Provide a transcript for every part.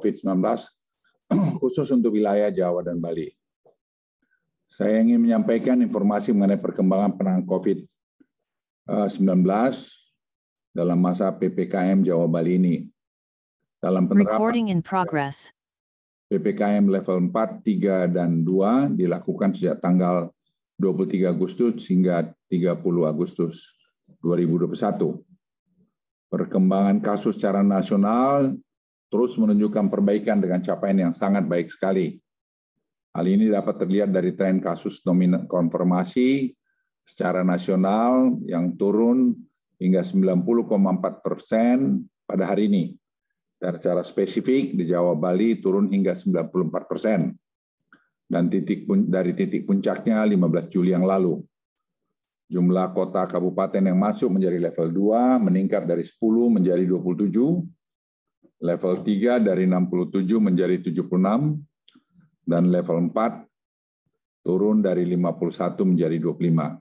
COVID-19 khusus untuk wilayah Jawa dan Bali. Saya ingin menyampaikan informasi mengenai perkembangan penanganan COVID-19 dalam masa PPKM Jawa Bali ini. Dalam penerapan PPKM level 4, 3, dan 2 dilakukan sejak tanggal 23 Agustus hingga 30 Agustus 2021. Perkembangan kasus secara nasional terus menunjukkan perbaikan dengan capaian yang sangat baik sekali. Hal ini dapat terlihat dari tren kasus konfirmasi secara nasional yang turun hingga 90,4% pada hari ini. Dan secara spesifik di Jawa Bali turun hingga 94%. Dan dari titik puncaknya 15 Juli yang lalu. Jumlah kota kabupaten yang masuk menjadi level 2 meningkat dari 10 menjadi 27, level 3 dari 67 menjadi 76, dan level 4 turun dari 51 menjadi 25.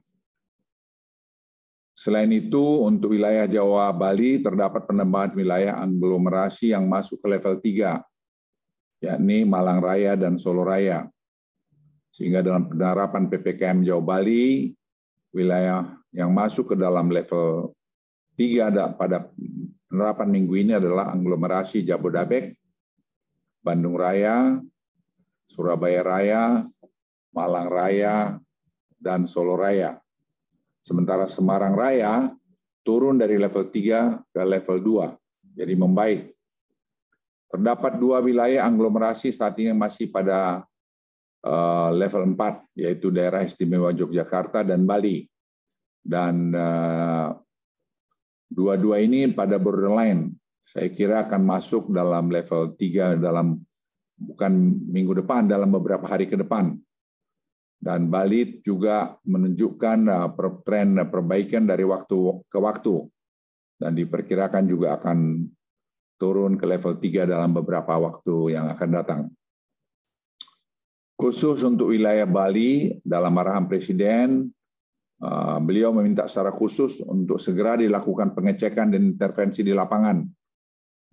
Selain itu, untuk wilayah Jawa Bali terdapat penambahan wilayah aglomerasi yang masuk ke level 3, yakni Malang Raya dan Solo Raya. Sehingga dalam penerapan PPKM Jawa Bali, wilayah yang masuk ke dalam level 3 pada penerapan minggu ini adalah aglomerasi Jabodebek, Bandung Raya, Surabaya Raya, Malang Raya, dan Solo Raya. Sementara Semarang Raya turun dari level 3 ke level 2, jadi membaik. Terdapat 2 wilayah aglomerasi saat ini masih pada level 4, yaitu daerah istimewa Yogyakarta dan Bali. Dan dua-dua ini pada borderline. Saya kira akan masuk dalam level 3 bukan minggu depan, dalam beberapa hari ke depan. Dan Bali juga menunjukkan tren perbaikan dari waktu ke waktu. Dan diperkirakan juga akan turun ke level 3 dalam beberapa waktu yang akan datang. Khusus untuk wilayah Bali, dalam arahan Presiden, beliau meminta secara khusus untuk segera dilakukan pengecekan dan intervensi di lapangan.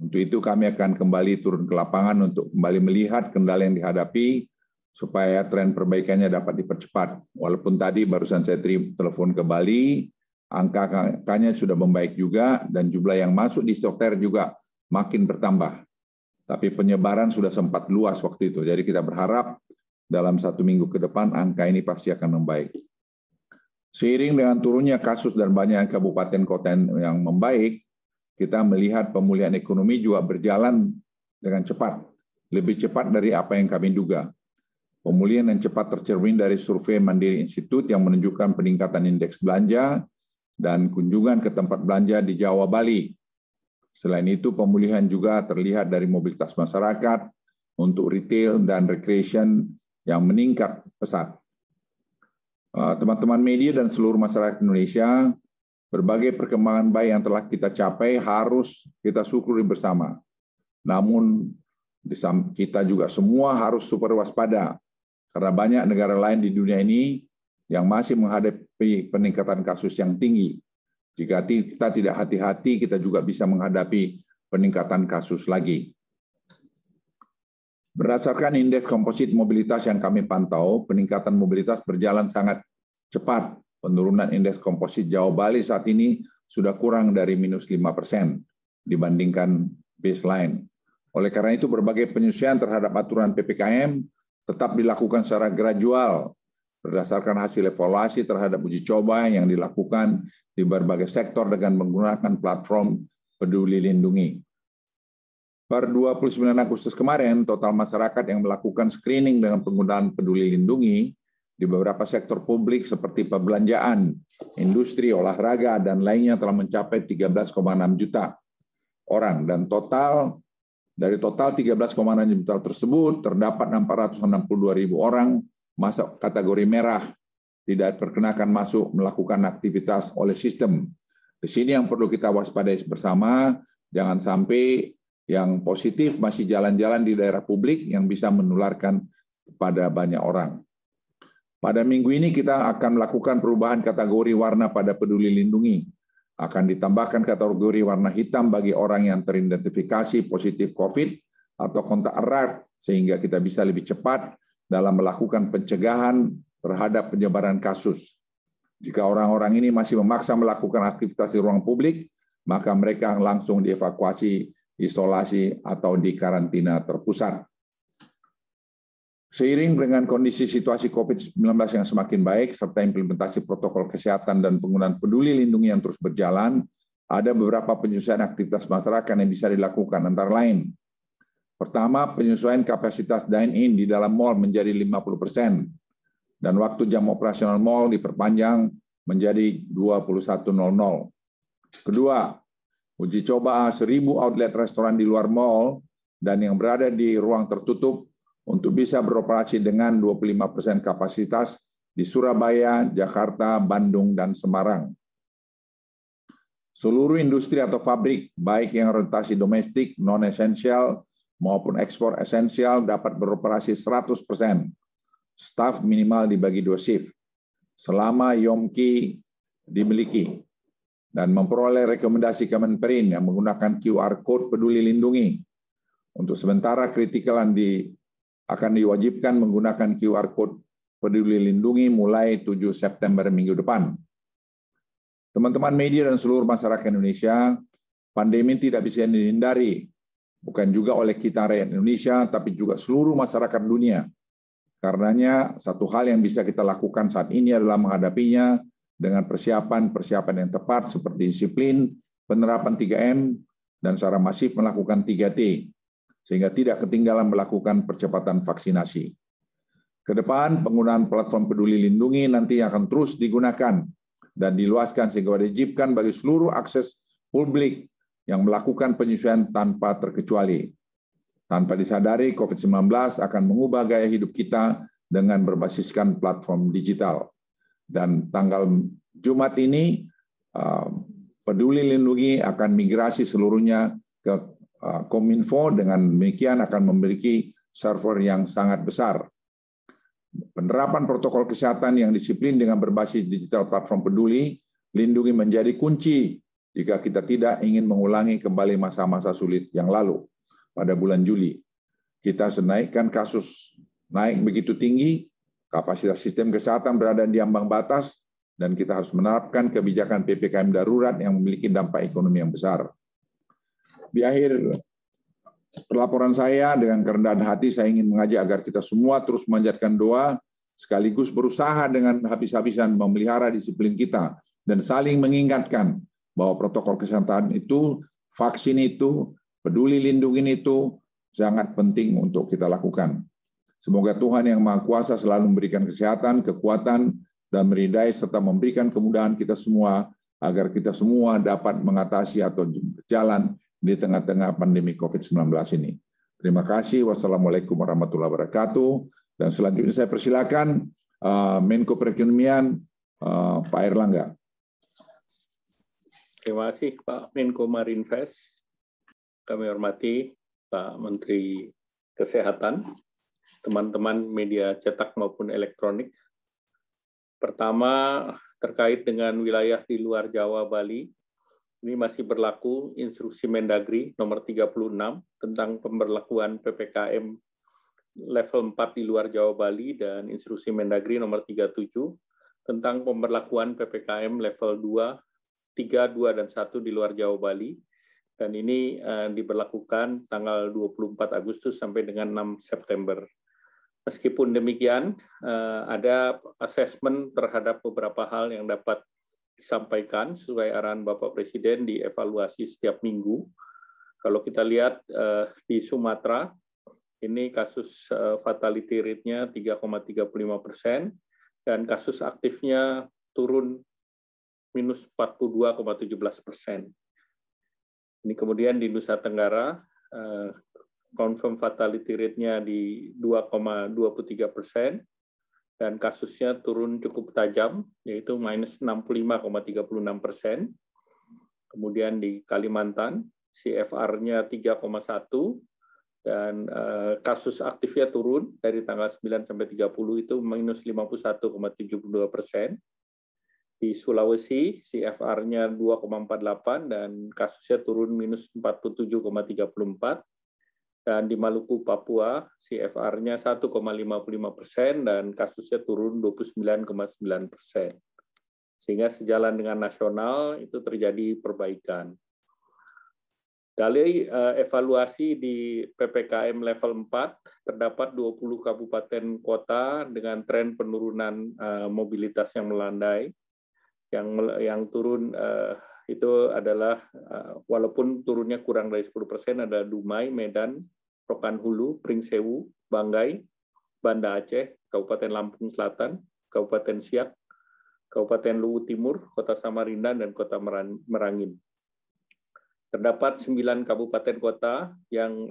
Untuk itu kami akan kembali turun ke lapangan untuk kembali melihat kendala yang dihadapi supaya tren perbaikannya dapat dipercepat. Walaupun tadi barusan saya telepon ke Bali, angkanya sudah membaik juga dan jumlah yang masuk di isoter juga makin bertambah. Tapi penyebaran sudah sempat luas waktu itu. Jadi kita berharap dalam 1 minggu ke depan angka ini pasti akan membaik. Seiring dengan turunnya kasus dan banyak kabupaten kota yang membaik, kita melihat pemulihan ekonomi juga berjalan dengan cepat, lebih cepat dari apa yang kami duga. Pemulihan yang cepat tercermin dari survei Mandiri Institute yang menunjukkan peningkatan indeks belanja dan kunjungan ke tempat belanja di Jawa Bali. Selain itu, pemulihan juga terlihat dari mobilitas masyarakat untuk retail dan recreation yang meningkat pesat. Teman-teman media dan seluruh masyarakat Indonesia, berbagai perkembangan baik yang telah kita capai harus kita syukuri bersama. Namun kita juga semua harus super waspada karena banyak negara lain di dunia ini yang masih menghadapi peningkatan kasus yang tinggi. Jika kita tidak hati-hati, kita juga bisa menghadapi peningkatan kasus lagi. Berdasarkan indeks komposit mobilitas yang kami pantau, peningkatan mobilitas berjalan sangat cepat. Penurunan indeks komposit Jawa Bali saat ini sudah kurang dari -5% dibandingkan baseline. Oleh karena itu, berbagai penyesuaian terhadap aturan PPKM tetap dilakukan secara gradual berdasarkan hasil evaluasi terhadap uji coba yang dilakukan di berbagai sektor dengan menggunakan platform Peduli Lindungi. Per 29 Agustus kemarin, total masyarakat yang melakukan screening dengan penggunaan Peduli Lindungi di beberapa sektor publik seperti perbelanjaan, industri, olahraga, dan lainnya telah mencapai 13,6 juta orang. Dan dari total 13,6 juta tersebut, terdapat 462.000 orang masuk kategori merah, tidak perkenakan masuk melakukan aktivitas oleh sistem. Di sini yang perlu kita waspadai bersama, jangan sampai yang positif masih jalan-jalan di daerah publik yang bisa menularkan kepada banyak orang. Pada minggu ini kita akan melakukan perubahan kategori warna pada Peduli Lindungi. Akan ditambahkan kategori warna hitam bagi orang yang teridentifikasi positif COVID atau kontak erat sehingga kita bisa lebih cepat dalam melakukan pencegahan terhadap penyebaran kasus. Jika orang-orang ini masih memaksa melakukan aktivitas di ruang publik, maka mereka langsung dievakuasi, isolasi, atau dikarantina terpusat. Seiring dengan kondisi situasi COVID-19 yang semakin baik, serta implementasi protokol kesehatan dan penggunaan peduli lindungi yang terus berjalan, ada beberapa penyesuaian aktivitas masyarakat yang bisa dilakukan, antara lain. Pertama, penyesuaian kapasitas dine-in di dalam mal menjadi 50%, dan waktu jam operasional mal diperpanjang menjadi 21.00. Kedua, uji coba 1.000 outlet restoran di luar mal dan yang berada di ruang tertutup untuk bisa beroperasi dengan 25% kapasitas di Surabaya, Jakarta, Bandung, dan Semarang. Seluruh industri atau pabrik, baik yang orientasi domestik, non-esensial, maupun ekspor esensial dapat beroperasi 100%. Staf minimal dibagi 2 shift, selama Yomki dimiliki, dan memperoleh rekomendasi Kemenperin yang menggunakan QR Code Peduli Lindungi. Untuk sementara kritikal akan diwajibkan menggunakan QR Code Peduli Lindungi mulai 7 September minggu depan. Teman-teman media dan seluruh masyarakat Indonesia, pandemi tidak bisa dihindari, bukan juga oleh kita rakyat Indonesia, tapi juga seluruh masyarakat dunia. Karenanya, satu hal yang bisa kita lakukan saat ini adalah menghadapinya dengan persiapan yang tepat seperti disiplin, penerapan 3M, dan secara masif melakukan 3T, sehingga tidak ketinggalan melakukan percepatan vaksinasi. Ke depan, penggunaan platform Peduli Lindungi nanti akan terus digunakan dan diluaskan sehingga diwajibkan bagi seluruh akses publik yang melakukan penyesuaian tanpa terkecuali. Tanpa disadari, COVID-19 akan mengubah gaya hidup kita dengan berbasiskan platform digital. Dan tanggal Jumat ini, Peduli Lindungi akan migrasi seluruhnya ke Kominfo, dengan demikian akan memiliki server yang sangat besar. Penerapan protokol kesehatan yang disiplin dengan berbasis digital platform Peduli Lindungi menjadi kunci jika kita tidak ingin mengulangi kembali masa-masa sulit yang lalu. Pada bulan Juli, kita menaikkan kasus naik begitu tinggi, kapasitas sistem kesehatan berada di ambang batas, dan kita harus menerapkan kebijakan PPKM darurat yang memiliki dampak ekonomi yang besar. Di akhir pelaporan saya, dengan kerendahan hati saya ingin mengajak agar kita semua terus memanjatkan doa, sekaligus berusaha dengan habis-habisan memelihara disiplin kita, dan saling mengingatkan bahwa protokol kesehatan itu, vaksin itu, Peduli Lindungi itu sangat penting untuk kita lakukan. Semoga Tuhan Yang Maha Kuasa selalu memberikan kesehatan, kekuatan, dan meridai serta memberikan kemudahan kita semua agar kita semua dapat mengatasi atau berjalan di tengah-tengah pandemi COVID-19 ini. Terima kasih. Wassalamualaikum warahmatullahi wabarakatuh. Dan selanjutnya saya persilakan Menko Perekonomian Pak Airlangga. Terima kasih Pak Menko Marinvest. Kami hormati Pak Menteri Kesehatan, teman-teman media cetak maupun elektronik. Pertama, terkait dengan wilayah di luar Jawa, Bali, ini masih berlaku Instruksi Mendagri nomor 36 tentang pemberlakuan PPKM level 4 di luar Jawa, Bali, dan Instruksi Mendagri nomor 37 tentang pemberlakuan PPKM level 2, 3, 2, dan 1 di luar Jawa, Bali. Dan ini diberlakukan tanggal 24 Agustus sampai dengan 6 September. Meskipun demikian, ada asesmen terhadap beberapa hal yang dapat disampaikan sesuai arahan Bapak Presiden dievaluasi setiap minggu. Kalau kita lihat di Sumatera, ini kasus fatality rate-nya 3,35%, dan kasus aktifnya turun minus 42,17%. Ini kemudian di Nusa Tenggara, confirm fatality rate-nya di 2,23%, dan kasusnya turun cukup tajam, yaitu minus 65,36%. Kemudian di Kalimantan, CFR-nya 3,1, dan kasus aktifnya turun dari tanggal 9 sampai 30 itu minus 51,72%. Di Sulawesi, CFR-nya 2,48 dan kasusnya turun minus 47,34. Dan di Maluku, Papua, CFR-nya 1,55% dan kasusnya turun 29,9%. Sehingga sejalan dengan nasional itu terjadi perbaikan. Dari evaluasi di PPKM level 4, terdapat 20 kabupaten kota dengan tren penurunan mobilitas yang melandai. Yang turun itu adalah, walaupun turunnya kurang dari 10%, ada Dumai, Medan, Rokan Hulu, Pringsewu, Banggai, Banda Aceh, Kabupaten Lampung Selatan, Kabupaten Siak, Kabupaten Luwu Timur, Kota Samarinda, dan Kota Merangin. Terdapat 9 kabupaten kota yang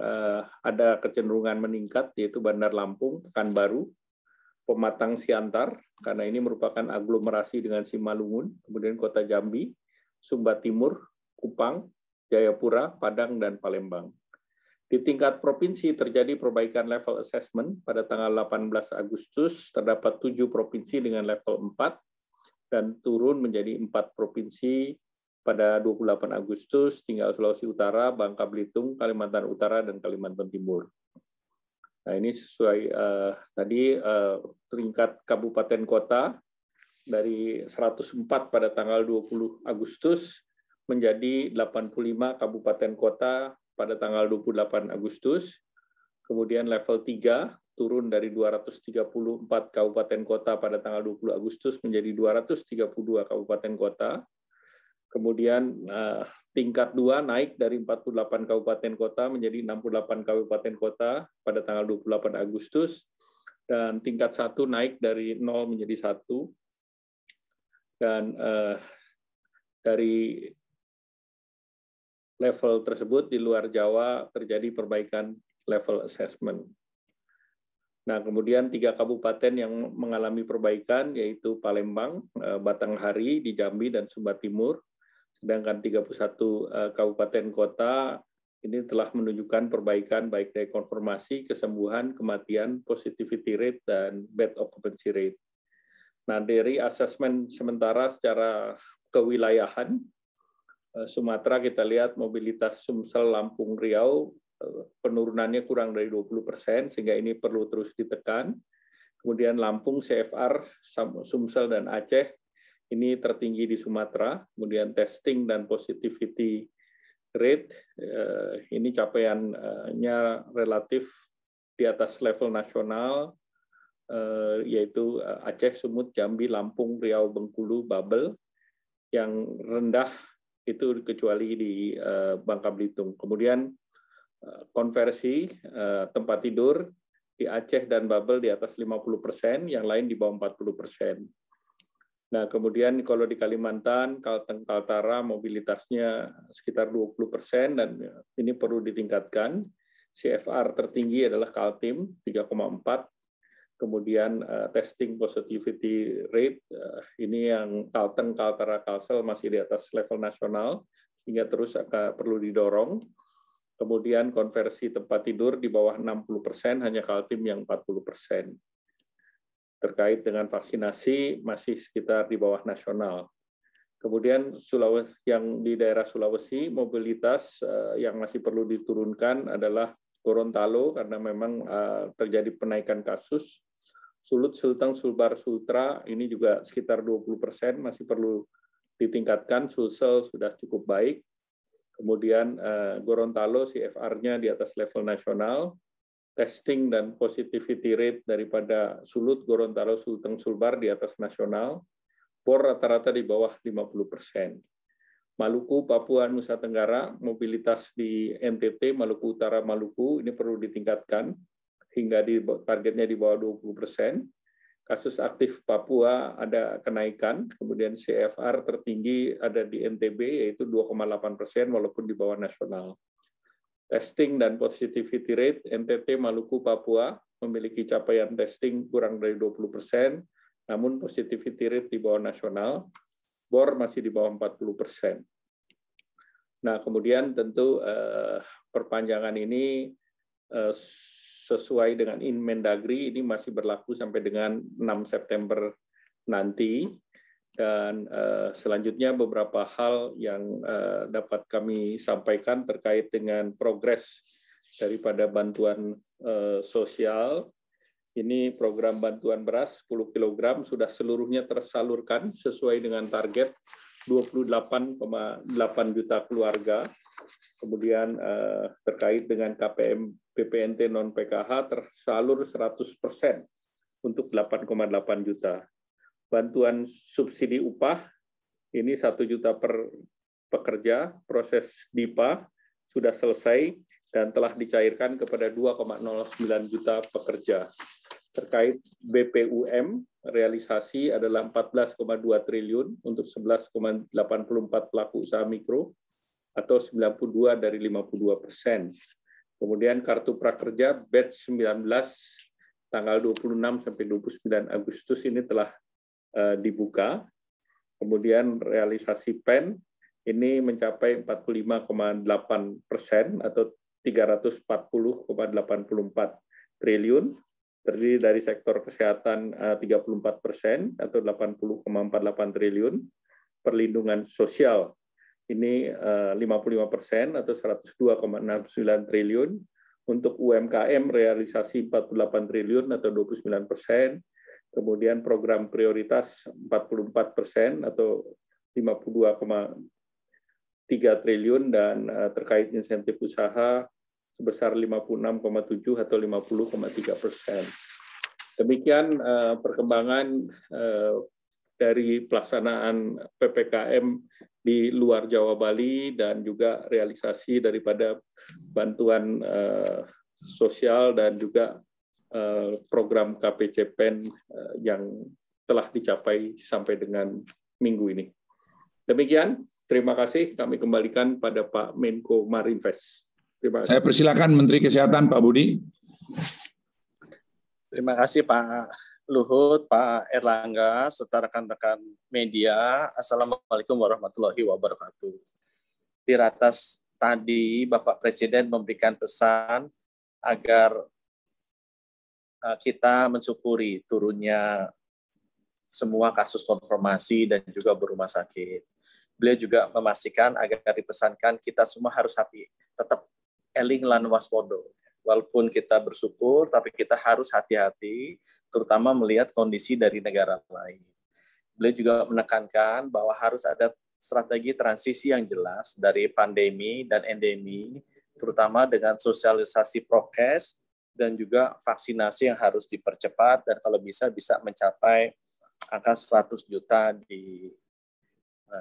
ada kecenderungan meningkat, yaitu Bandar Lampung, Pekanbaru, Pematang Siantar, karena ini merupakan aglomerasi dengan Simalungun, kemudian Kota Jambi, Sumba Timur, Kupang, Jayapura, Padang, dan Palembang. Di tingkat provinsi terjadi perbaikan level assessment pada tanggal 18 Agustus, terdapat 7 provinsi dengan level 4, dan turun menjadi 4 provinsi pada 28 Agustus, tinggal Sulawesi Utara, Bangka Belitung, Kalimantan Utara, dan Kalimantan Timur. Nah, ini sesuai tadi tingkat kabupaten kota dari 104 pada tanggal 20 Agustus menjadi 85 kabupaten kota pada tanggal 28 Agustus. Kemudian level 3 turun dari 234 kabupaten kota pada tanggal 20 Agustus menjadi 232 kabupaten kota. Kemudian tingkat 2 naik dari 48 kabupaten kota menjadi 68 kabupaten kota pada tanggal 28 Agustus. Dan tingkat 1 naik dari 0 menjadi 1. Dan dari level tersebut di luar Jawa terjadi perbaikan level assessment. Nah, kemudian 3 kabupaten yang mengalami perbaikan yaitu Palembang, Batanghari di Jambi, dan Sumba Timur. Sedangkan 31 kabupaten kota ini telah menunjukkan perbaikan baik dari konfirmasi, kesembuhan, kematian, positivity rate, dan bed occupancy rate. Nah, dari asesmen sementara secara kewilayahan, Sumatera kita lihat mobilitas Sumsel, Lampung, Riau, penurunannya kurang dari 20%, sehingga ini perlu terus ditekan. Kemudian Lampung, CFR, Sumsel, dan Aceh, ini tertinggi di Sumatera. Kemudian testing dan positivity rate, ini capaiannya relatif di atas level nasional, yaitu Aceh, Sumut, Jambi, Lampung, Riau, Bengkulu, Babel. Yang rendah itu kecuali di Bangka Belitung. Kemudian konversi tempat tidur di Aceh dan Babel di atas 50%, yang lain di bawah 40%. Nah, kemudian kalau di Kalimantan, Kalteng, Kaltara mobilitasnya sekitar 20%, dan ini perlu ditingkatkan. CFR tertinggi adalah Kaltim 3,4. Kemudian testing positivity rate, ini yang Kalteng, Kaltara, Kalsel masih di atas level nasional, sehingga terus perlu didorong. Kemudian konversi tempat tidur di bawah 60%, hanya Kaltim yang 40%. Terkait dengan vaksinasi, masih sekitar di bawah nasional. Kemudian Sulawesi, yang di daerah Sulawesi, mobilitas yang masih perlu diturunkan adalah Gorontalo, karena memang terjadi penaikan kasus. Sulut, Sulteng, Sulbar, Sultra, ini juga sekitar 20%, masih perlu ditingkatkan. Sulsel sudah cukup baik. Kemudian Gorontalo, CFR-nya di atas level nasional. Testing dan positivity rate daripada Sulut, Gorontalo, Sulteng, Sulbar di atas nasional. BOR rata-rata di bawah 50%. Maluku, Papua, Nusa Tenggara, mobilitas di NTT, Maluku Utara, Maluku, ini perlu ditingkatkan hingga targetnya di bawah 20%. Kasus aktif Papua ada kenaikan, kemudian CFR tertinggi ada di NTB, yaitu 2,8%, walaupun di bawah nasional. Testing dan positivity rate, NTT, Maluku, Papua, memiliki capaian testing kurang dari 20%, namun positivity rate di bawah nasional. BOR masih di bawah 40%. Nah, kemudian tentu perpanjangan ini sesuai dengan Inmendagri, ini masih berlaku sampai dengan 6 September nanti. Dan selanjutnya beberapa hal yang dapat kami sampaikan terkait dengan progres daripada bantuan sosial. Ini program bantuan beras 10 kg sudah seluruhnya tersalurkan sesuai dengan target 28,8 juta keluarga. Kemudian terkait dengan KPM PPNT non-PKH tersalur 100% untuk 8,8 juta. Bantuan subsidi upah ini 1 juta per pekerja, proses DIPA sudah selesai dan telah dicairkan kepada 2,09 juta pekerja. Terkait BPUM, realisasi adalah 14,2 triliun untuk 11,84 pelaku usaha mikro atau 92 dari 52%. Kemudian kartu prakerja batch 19 tanggal 26 sampai 29 Agustus ini telah dibuka. Kemudian realisasi PEN ini mencapai 45,8% atau 340,84 triliun, terdiri dari sektor kesehatan 34% atau 80,48 triliun, perlindungan sosial ini 55% atau 102,69 triliun, untuk UMKM realisasi 48 triliun atau 29%, kemudian program prioritas 44% atau 52,3 triliun, dan terkait insentif usaha sebesar 56,7 atau 50,3%. Demikian perkembangan dari pelaksanaan PPKM di luar Jawa Bali dan juga realisasi daripada bantuan sosial dan juga program KPCPEN yang telah dicapai sampai dengan minggu ini. Demikian, terima kasih. Kami kembalikan pada Pak Menko Marinvest. Terima kasih. Saya persilakan Menteri Kesehatan Pak Budi. Terima kasih Pak Luhut, Pak Erlangga, serta rekan-rekan media. Assalamualaikum warahmatullahi wabarakatuh. Di ratas tadi Bapak Presiden memberikan pesan agar kita mensyukuri turunnya semua kasus konfirmasi dan juga berumah sakit. Beliau juga memastikan agar dipesankan kita semua harus tetap eling lan waspodo. Walaupun kita bersyukur, tapi kita harus hati-hati, terutama melihat kondisi dari negara lain. Beliau juga menekankan bahwa harus ada strategi transisi yang jelas dari pandemi dan endemi, terutama dengan sosialisasi prokes dan juga vaksinasi yang harus dipercepat, dan kalau bisa mencapai angka 100 juta di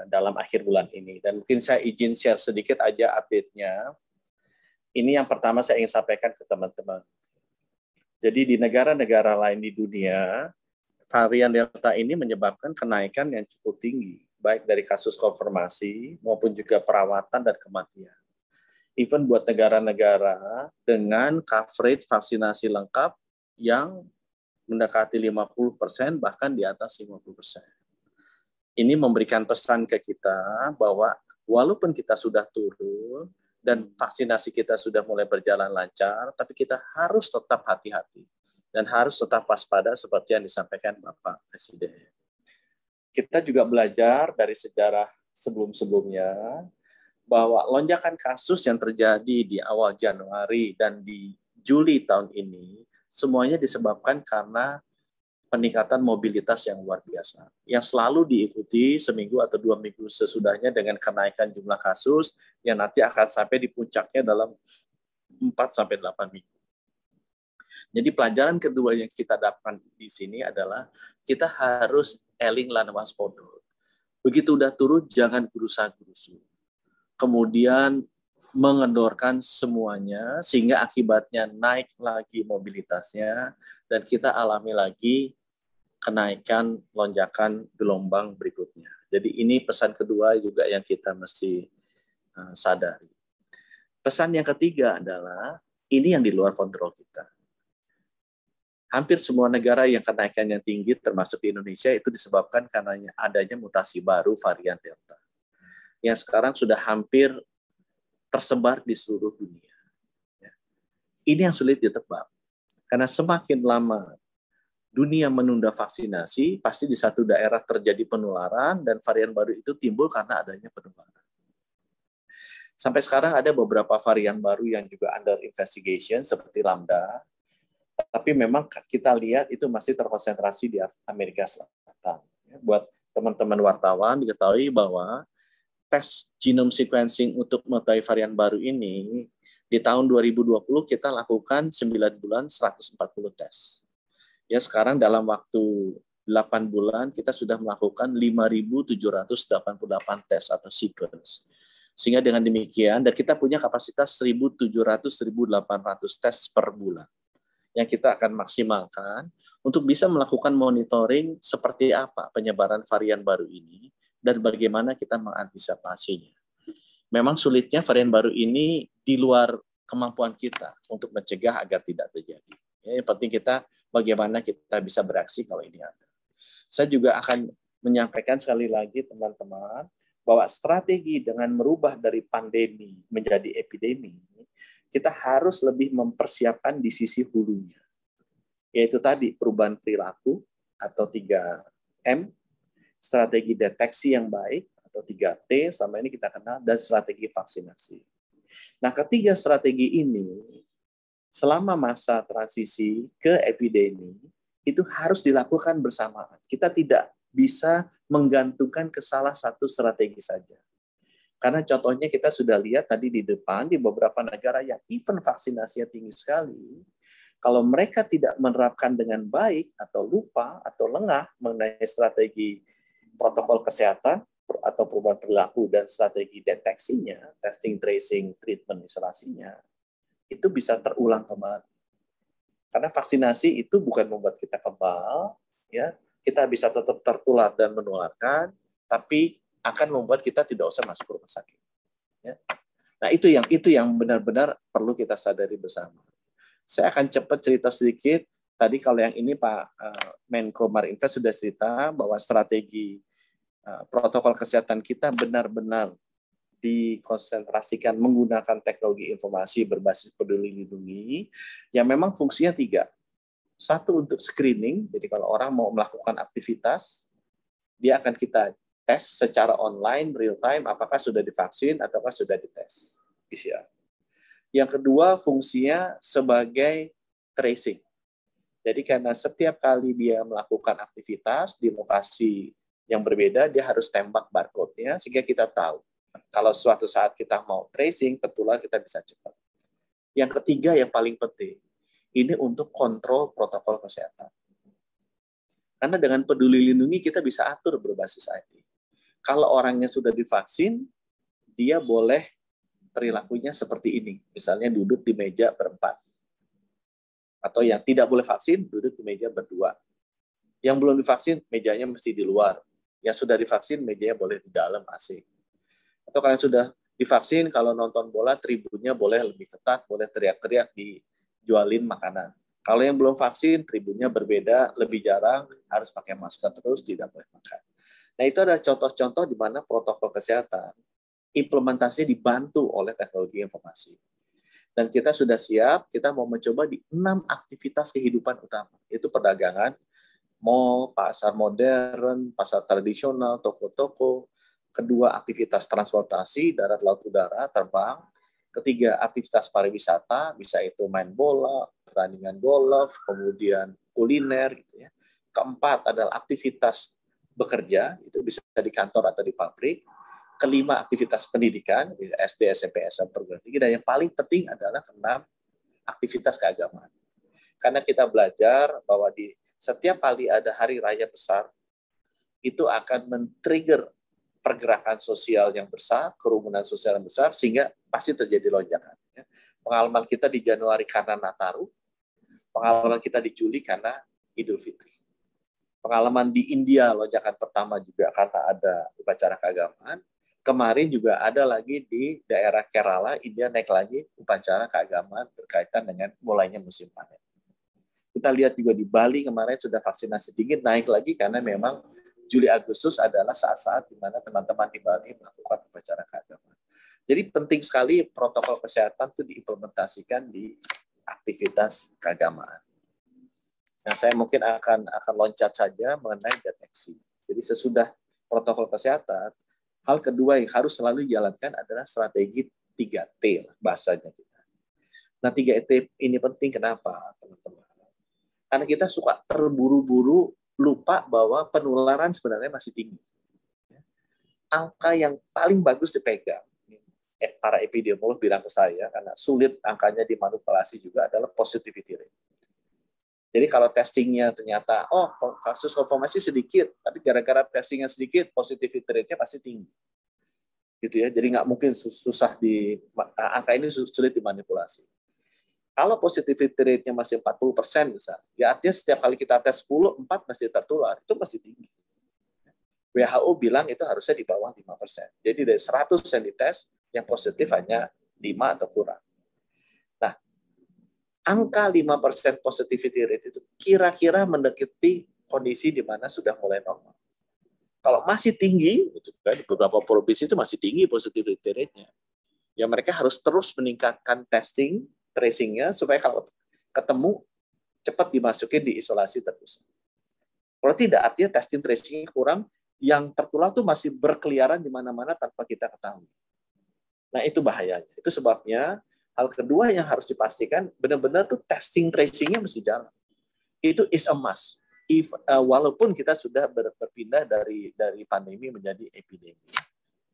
dalam akhir bulan ini. Dan mungkin saya izin share sedikit aja update-nya. Ini yang pertama saya ingin sampaikan ke teman-teman. Jadi di negara-negara lain di dunia, varian Delta ini menyebabkan kenaikan yang cukup tinggi, baik dari kasus konfirmasi maupun juga perawatan dan kematian. Even buat negara-negara dengan coverage vaksinasi lengkap yang mendekati 50%, bahkan di atas 50%. Ini memberikan pesan ke kita bahwa walaupun kita sudah turun dan vaksinasi kita sudah mulai berjalan lancar, tapi kita harus tetap hati-hati dan harus tetap waspada seperti yang disampaikan Bapak Presiden. Kita juga belajar dari sejarah sebelum-sebelumnya bahwa lonjakan kasus yang terjadi di awal Januari dan di Juli tahun ini semuanya disebabkan karena peningkatan mobilitas yang luar biasa, yang selalu diikuti seminggu atau 2 minggu sesudahnya dengan kenaikan jumlah kasus yang nanti akan sampai di puncaknya dalam 4-8 minggu. Jadi pelajaran kedua yang kita dapatkan di sini adalah kita harus eling lan waspodo. Begitu udah turun, jangan gerusa-gerusu. Kemudian mengendorkan semuanya sehingga akibatnya naik lagi mobilitasnya dan kita alami lagi kenaikan lonjakan gelombang berikutnya. Jadi ini pesan kedua juga yang kita mesti sadari. Pesan yang ketiga adalah ini yang di luar kontrol kita. Hampir semua negara yang kenaikannya tinggi termasuk di Indonesia itu disebabkan karena adanya mutasi baru varian Delta yang sekarang sudah hampir tersebar di seluruh dunia. Ini yang sulit ditebak. Karena semakin lama dunia menunda vaksinasi, pasti di satu daerah terjadi penularan dan varian baru itu timbul karena adanya penularan. Sampai sekarang ada beberapa varian baru yang juga under investigation seperti Lambda. Tapi memang kita lihat itu masih terkonsentrasi di Amerika Selatan. Buat teman-teman wartawan diketahui bahwa tes genome sequencing untuk mengetahui varian baru ini di tahun 2020 kita lakukan 9 bulan 140 tes. Ya, sekarang dalam waktu 8 bulan kita sudah melakukan 5.788 tes atau sequence. Sehingga dengan demikian, dan kita punya kapasitas 1.700-1.800 tes per bulan yang kita akan maksimalkan untuk bisa melakukan monitoring seperti apa penyebaran varian baru ini dan bagaimana kita mengantisipasinya. Memang sulitnya varian baru ini di luar kemampuan kita untuk mencegah agar tidak terjadi. Yang penting kita bagaimana kita bisa bereaksi kalau ini ada. Saya juga akan menyampaikan sekali lagi teman-teman bahwa strategi dengan merubah dari pandemi menjadi epidemi, kita harus lebih mempersiapkan di sisi hulunya. Yaitu tadi perubahan perilaku atau 3M, strategi deteksi yang baik atau 3T selama ini kita kenal, dan strategi vaksinasi. Nah, ketiga strategi ini selama masa transisi ke epidemi itu harus dilakukan bersamaan. Kita tidak bisa menggantungkan ke salah satu strategi saja. Karena contohnya kita sudah lihat tadi di depan, di beberapa negara yang even vaksinasinya tinggi sekali, kalau mereka tidak menerapkan dengan baik atau lupa atau lengah mengenai strategi protokol kesehatan atau perubahan perilaku dan strategi deteksinya, testing, tracing, treatment, isolasinya, itu bisa terulang kembali. Karena vaksinasi itu bukan membuat kita kebal, ya, kita bisa tetap tertular dan menularkan, tapi akan membuat kita tidak usah masuk ke rumah sakit. Ya. Nah, itu yang benar-benar perlu kita sadari bersama. Saya akan cepat cerita sedikit. Tadi kalau yang ini Pak Menko Marinvest sudah cerita bahwa strategi protokol kesehatan kita benar-benar dikonsentrasikan menggunakan teknologi informasi berbasis peduli lindungi yang memang fungsinya 3. 1 untuk screening, jadi kalau orang mau melakukan aktivitas, dia akan kita tes secara online, real time, apakah sudah divaksin ataukah sudah dites PCR. Yang kedua, fungsinya sebagai tracing. Jadi karena setiap kali dia melakukan aktivitas di lokasi yang berbeda, dia harus tembak barcode-nya, sehingga kita tahu. Kalau suatu saat kita mau tracing, tertular kita bisa cepat. Yang ketiga yang paling penting, ini untuk kontrol protokol kesehatan. Karena dengan peduli lindungi kita bisa atur berbasis IT. Kalau orangnya sudah divaksin, dia boleh perilakunya seperti ini. Misalnya duduk di meja berempat. Atau yang tidak boleh vaksin, duduk di meja berdua. Yang belum divaksin, mejanya mesti di luar. Yang sudah divaksin, mejanya boleh di dalam AC. Atau kalian sudah divaksin, kalau nonton bola, tribunnya boleh lebih ketat, boleh teriak-teriak dijualin makanan. Kalau yang belum vaksin, tribunnya berbeda, lebih jarang, harus pakai masker terus, tidak boleh makan. Nah, itu adalah contoh-contoh di mana protokol kesehatan implementasinya dibantu oleh teknologi informasi. Dan kita sudah siap, kita mau mencoba di 6 aktivitas kehidupan utama, yaitu perdagangan, mall, pasar modern, pasar tradisional, toko-toko. Kedua, aktivitas transportasi, darat, laut, udara, terbang. Ketiga, aktivitas pariwisata, bisa itu main bola, pertandingan golf, kemudian kuliner, gitu ya. Keempat adalah aktivitas bekerja, itu bisa di kantor atau di pabrik. Kelima, aktivitas pendidikan, SD, SMP, SMA, perguruan tinggi. Dan yang paling penting adalah keenam, aktivitas keagamaan. Karena kita belajar bahwa di setiap kali ada hari raya besar, itu akan men-trigger pergerakan sosial yang besar, kerumunan sosial yang besar, sehingga pasti terjadi lonjakan. Pengalaman kita di Januari karena Nataru, pengalaman kita di Juli karena Idul Fitri. Pengalaman di India, lonjakan pertama juga karena ada upacara keagamaan. Kemarin juga ada lagi di daerah Kerala, India naik lagi upacara keagamaan berkaitan dengan mulainya musim panen. Kita lihat juga di Bali kemarin sudah vaksinasi tinggi, naik lagi karena memang Juli-Agustus adalah saat-saat di mana teman-teman di Bali melakukan upacara keagamaan. Jadi penting sekali protokol kesehatan itu diimplementasikan di aktivitas keagamaan. Nah, saya mungkin akan loncat saja mengenai deteksi. Jadi sesudah protokol kesehatan, hal kedua yang harus selalu dijalankan adalah strategi 3T lah bahasanya kita. Nah 3T ini penting kenapa teman-teman? Karena kita suka terburu-buru lupa bahwa penularan sebenarnya masih tinggi. Angka yang paling bagus dipegang, para epidemiolog bilang ke saya, karena sulit angkanya dimanipulasi juga, adalah positivity rate. Jadi kalau testingnya ternyata, kasus konfirmasi sedikit, tapi gara-gara testingnya sedikit, positivity rate-nya pasti tinggi. Gitu ya. Jadi nggak mungkin angka ini sulit dimanipulasi. Kalau positivity rate-nya masih 40% misalnya, ya artinya setiap kali kita tes 10, 4 masih tertular, itu masih tinggi. WHO bilang itu harusnya di bawah 5%. Jadi dari 100 yang dites, yang positif hanya 5 atau kurang. Nah, angka 5% positivity rate itu kira-kira mendekati kondisi di mana sudah mulai normal. Kalau masih tinggi, itu kan di beberapa provinsi itu masih tinggi positivity rate-nya. Ya mereka harus terus meningkatkan testing, tracing-nya, supaya kalau ketemu, cepat dimasukin di isolasi terpusat. Kalau tidak, artinya testing tracing-nya kurang, yang tertular tuh masih berkeliaran di mana-mana tanpa kita ketahui. Nah, itu bahayanya. Itu sebabnya hal kedua yang harus dipastikan benar-benar tuh testing tracing-nya mesti jalan. Itu is a must. Walaupun kita sudah berpindah dari pandemi menjadi epidemi.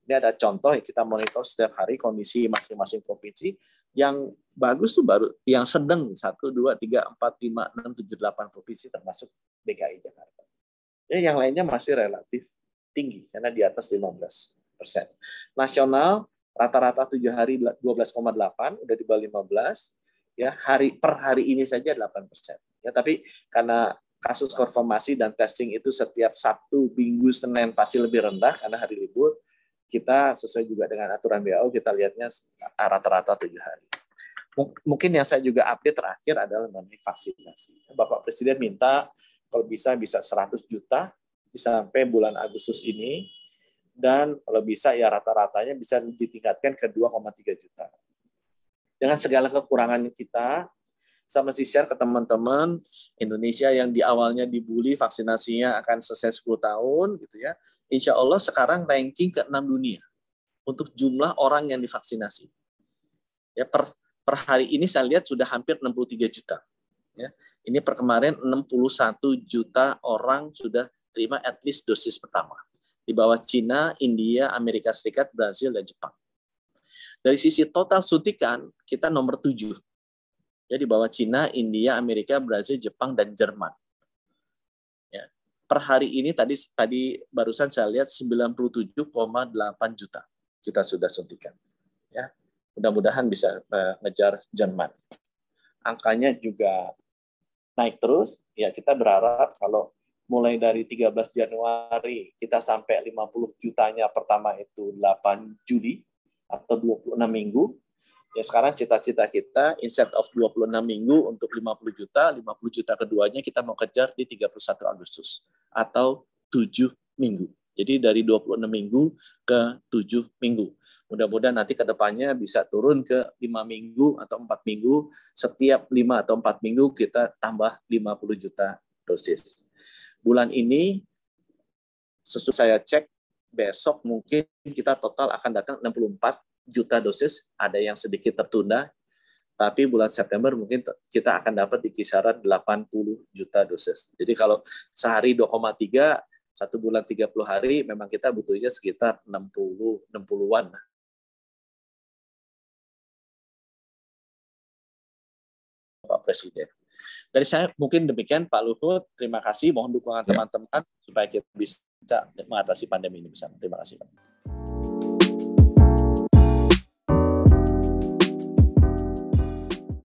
Ini ada contoh yang kita monitor setiap hari kondisi masing-masing provinsi. Yang bagus tuh baru yang sedang 1, 2, 3, 4, 5, 6, 7, 8 provinsi termasuk DKI Jakarta. Ya, yang lainnya masih relatif tinggi karena di atas 15%. Nasional rata-rata 7 hari 12,8, udah di bawah 15, ya per hari ini saja 8%. Ya, tapi karena kasus konfirmasi dan testing itu setiap Sabtu, Minggu, Senin pasti lebih rendah karena hari libur, kita sesuai juga dengan aturan WHO kita lihatnya rata-rata 7 hari. Mungkin yang saya juga update terakhir adalah mengenai vaksinasi. Bapak Presiden minta kalau bisa 100 juta bisa sampai bulan Agustus ini, dan kalau bisa ya rata-ratanya bisa ditingkatkan ke 2,3 juta. Dengan segala kekurangan kita, saya mesti share ke teman-teman Indonesia yang di awalnya dibully vaksinasinya akan selesai 10 tahun, gitu ya. Insya Allah sekarang ranking ke-6 dunia untuk jumlah orang yang divaksinasi. Ya, per hari ini saya lihat sudah hampir 63 juta. Ya, ini per kemarin 61 juta orang sudah terima at least dosis pertama. Di bawah Cina, India, Amerika Serikat, Brazil, dan Jepang. Dari sisi total suntikan, kita nomor 7. Ya, di bawah Cina, India, Amerika, Brazil, Jepang, dan Jerman. Ya, per hari ini tadi barusan saya lihat 97,8 juta kita sudah suntikan. Ya, mudah-mudahan bisa ngejar Jerman. Angkanya juga naik terus. Ya, kita berharap kalau mulai dari 13 Januari kita sampai 50 jutanya pertama itu 8 Juli atau 26 minggu. Ya sekarang cita-cita kita instead of 26 minggu untuk 50 juta keduanya kita mau kejar di 31 Agustus atau 7 minggu. Jadi dari 26 minggu ke 7 minggu. Mudah-mudahan nanti ke depannya bisa turun ke 5 minggu atau 4 minggu. Setiap 5 atau 4 minggu kita tambah 50 juta dosis. Bulan ini, sesuai saya cek, besok mungkin kita total akan datang 64 juta dosis, ada yang sedikit tertunda, tapi bulan September mungkin kita akan dapat di kisaran 80 juta dosis. Jadi kalau sehari 2,3, 1 bulan 30 hari, memang kita butuhnya sekitar 60-an. Pak Presiden. Dari saya mungkin demikian, Pak Luhut. Terima kasih. Mohon dukungan teman-teman supaya kita bisa mengatasi pandemi ini bersama. Terima kasih, Pak.